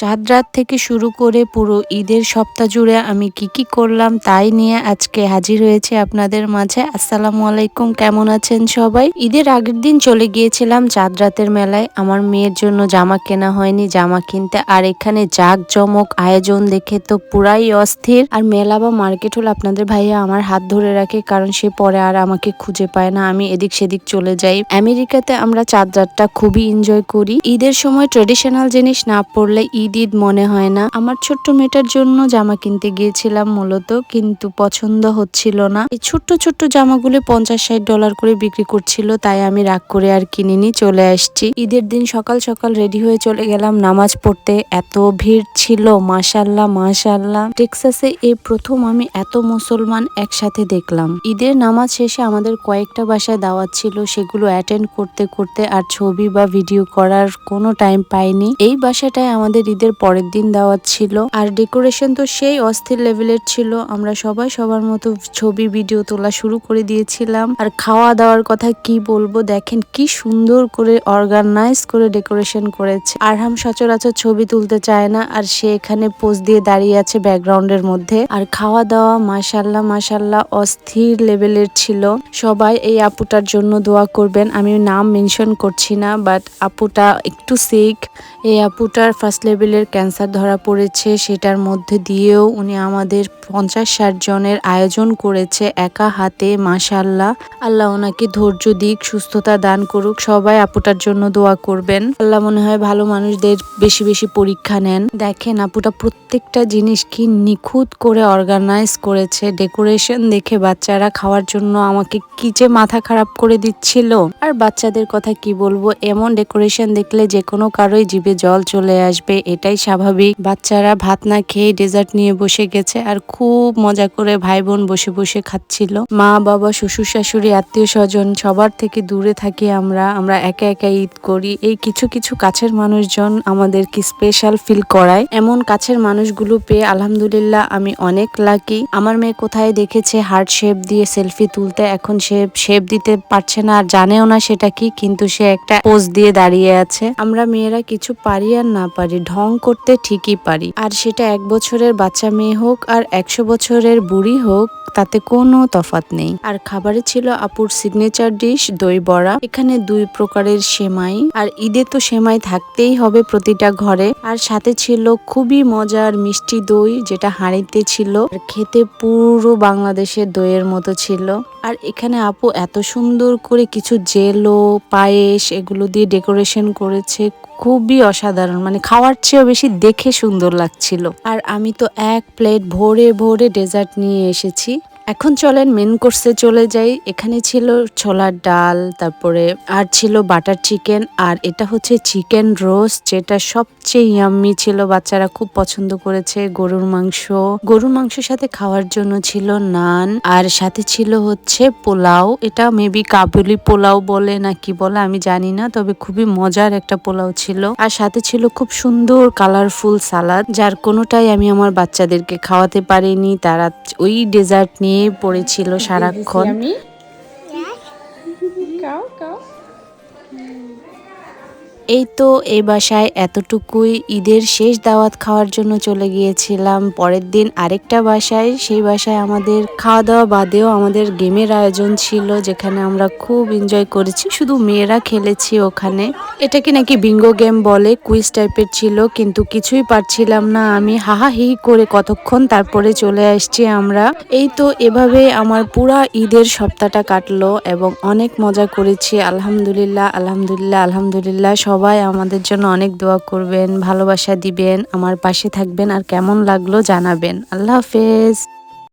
চাঁদ রাত থেকে শুরু করে পুরো ঈদের সপ্তাহ জুড়ে আমি কি করলাম তাই নিয়ে আজকে হাজির হয়েছে আপনাদের মাঝে। আসসালামু আলাইকুম, কেমন আছেন সবাই? ঈদের আগের দিন চলে গিয়েছিলাম চাঁদ রাতের মেলায়। আমার মেয়ের জন্য জামা কেনা হয়নি, জামা কিনতে। আর এখানে জাঁকজমক আয়োজন দেখে তো পুরাই অস্থির। আর মেলা বা মার্কেট হলে আপনাদের ভাইয়া আমার হাত ধরে রাখে, কারণ সে পরে আর আমাকে খুঁজে পায় না, আমি এদিক সেদিক চলে যাই। আমেরিকাতে আমরা চাঁদ রাতটা খুবই এনজয় করি। ঈদের সময় ট্রেডিশনাল জিনিস না পরলে ঈদ ঈদ মনে হয় না। আমার ছোট্ট মেয়েটার জন্য জামা কিনতে গিয়েছিলাম মূলত, কিন্তু পছন্দ হচ্ছিল না। এই ছোট্ট ছোট্ট জামাগুলো $50-60 করে বিক্রি করছিল, তাই আমি রাগ করে আর কিনিনি, চলে আসছি। ঈদের দিন সকাল সকাল রেডি হয়ে চলে গেলাম নামাজ পড়তে। এত ভিড় ছিল, মাশাল্লাহ মাশাল্লাহ। টেক্সাসে এই প্রথম আমি এত মুসলমান একসাথে দেখলাম। ঈদের নামাজ শেষে আমাদের কয়েকটা বাসায় দাওয়াত ছিল, সেগুলো অ্যাটেন্ড করতে করতে আর ছবি বা ভিডিও করার কোনো টাইম পাইনি। এই বাসাটায় আমাদের ঈদের পরের দিন দাওয়াত ছিল, আর ডেকোরেশন তো সেই অস্থির লেভেলের ছিল। আমরা সবাই সবার মতো ছবি ভিডিও তোলা শুরু করে দিয়েছিলাম। আর খাওয়া দাওয়ার কথা কি বলবো, দেখেন কি সুন্দর করে অর্গানাইজ করে ডেকোরেশন করেছে। আরহাম সচরাচর ছবি তুলতে চায় না, আর সে এখানে পোজ দিয়ে দাঁড়িয়ে আছে ব্যাকগ্রাউন্ডের মধ্যে। আর খাওয়া দাওয়া মাশাল্লাহ মাশাল্লাহ অস্থির লেভেলের ছিল। সবাই এই আপুটার জন্য দোয়া করবেন। আমি নাম মেনশন করছি না, বাট আপুটা একটু সিক। এই আপুটার ফার্স্ট লেভেলের ক্যান্সার ধরা পড়েছে, সেটার মধ্যে দিয়েও উনি আমাদের 50-60 জনের আয়োজন করেছে একা হাতে। মাশাল্লাহ, আল্লাহ ওনাকে ধৈর্য দিক, সুস্থতা দান করুক। সবাই আপুটার জন্য দোয়া করবেন। আল্লাহ মনে হয় ভালো মানুষদের বেশি বেশি পরীক্ষা নেন। দেখেন আপুটা প্রত্যেকটা জিনিস কি নিখুঁত করে অর্গানাইজ করেছে। ডেকোরেশন দেখে বাচ্চারা খাওয়ার জন্য আমাকে কি যে মাথা খারাপ করে দিচ্ছিল। আর বাচ্চাদের কথা কি বলবো, এমন ডেকোরেশন দেখলে যে কোনো কারোই জিভে জল চলে আসবে, এটাই স্বাভাবিক। বাচ্চারা ভাত না খেয়ে ডেজার্ট নিয়ে বসে গেছে, আর খুব মজা করে ভাই বোন বসে বসে খাচ্ছিল। মা বাবা শ্বশুর শাশুড়ি আত্মীয় স্বজন সবার থেকে দূরে থাকি আমরা একা একা ঈদ করি। এই কিছু কিছু কাছের মানুষজন আমাদেরকে স্পেশাল ফিল করায়। এমন কাছের মানুষগুলো পেয়ে আলহামদুলিল্লাহ আমি অনেক লাকি। আমার মেয়ে কোথায় দেখেছে হার্ট শেপ দিয়ে সেলফি তুলতে, এখন সে শেপ দিতে পারছে না আর জানেও না সেটা কি, কিন্তু সে একটা পোজ দিয়ে দাঁড়িয়ে আছে। আমরা মেয়েরা কিছু পারি আর না পারি, ঢং করতে ঠিকই পারি। আর সেটা 1 বছরের বাচ্চা মেয়ে হোক আর 100 বছরের বুড়ি হোক, তাতে কোনো তফাৎ নেই। আর খাবারে ছিল আপুর সিগনেচার ডিশ দই বড়া। এখানে 2 প্রকারের সেমাই, আর ঈদে তো সেমাই থাকতেই হবে প্রতিটা ঘরে। আর সাথে ছিল খুবই মজার মিষ্টি দই, যেটা হাঁড়িতে ছিল, আর খেতে পুরো বাংলাদেশের দইয়ের মতো ছিল। আর এখানে আপু এত সুন্দর করে কিছু জেলো পায়েস এগুলো দিয়ে ডেকোরেশন করেছে, খুবই অসাধারণ। মানে খাওয়ার চেয়েও বেশি দেখে সুন্দর লাগছিল। আর আমি তো 1 প্লেট ভরে ভরে ডেজার্ট নিয়ে এসেছি। এখন চলেন মেন কোর্সে চলে যাই। এখানে ছিল ছোলার ডাল, তারপরে আর ছিল বাটার চিকেন, আর এটা হচ্ছে চিকেন রোস্ট, যেটা সবচেয়ে ইয়াম্মি ছিল। বাচ্চারা খুব পছন্দ করেছে। গরুর মাংসের সাথে খাওয়ার জন্য ছিল নান, আর সাথে ছিল হচ্ছে পোলাও। এটা মেবি কাবুলি পোলাও বলে না কি বলে আমি জানি না, তবে খুবই মজার একটা পোলাও ছিল। আর সাথে ছিল খুব সুন্দর কালারফুল সালাদ, যার কোনোটাই আমি আমার বাচ্চাদেরকে খাওয়াতে পারিনি। তারা ওই ডেজার্ট নিয়ে পড়েছিল সারাক্ষণ। এই তো এই বাসায় এতটুকুই। ঈদের শেষ দাওয়াত খাওয়ার জন্য চলে গিয়েছিলাম পরের দিন আরেকটা বাসায়। সেই বাসায় আমাদের খাওয়া দাওয়া বাদেও আমাদের গেমের আয়োজন ছিল, যেখানে আমরা খুব এনজয় করেছি। শুধু মেয়েরা খেলেছি ওখানে। এটাকে নাকি বিঙ্গো গেম বলে, কুইজ টাইপের ছিল, কিন্তু কিছুই পারছিলাম না আমি। হাহাহি করে কতক্ষণ, তারপরে চলে আসছি আমরা। এই তো এভাবে আমার পুরা ঈদের সপ্তাহটা কাটলো এবং অনেক মজা করেছি। আলহামদুলিল্লাহ আলহামদুলিল্লাহ আলহামদুলিল্লাহ। সবাই আমাদের জন্য অনেক দোয়া করবেন, ভালোবাসা দিবেন, আমার পাশে থাকবেন, আর কেমন লাগলো জানাবেন। আল্লাহ হাফেজ।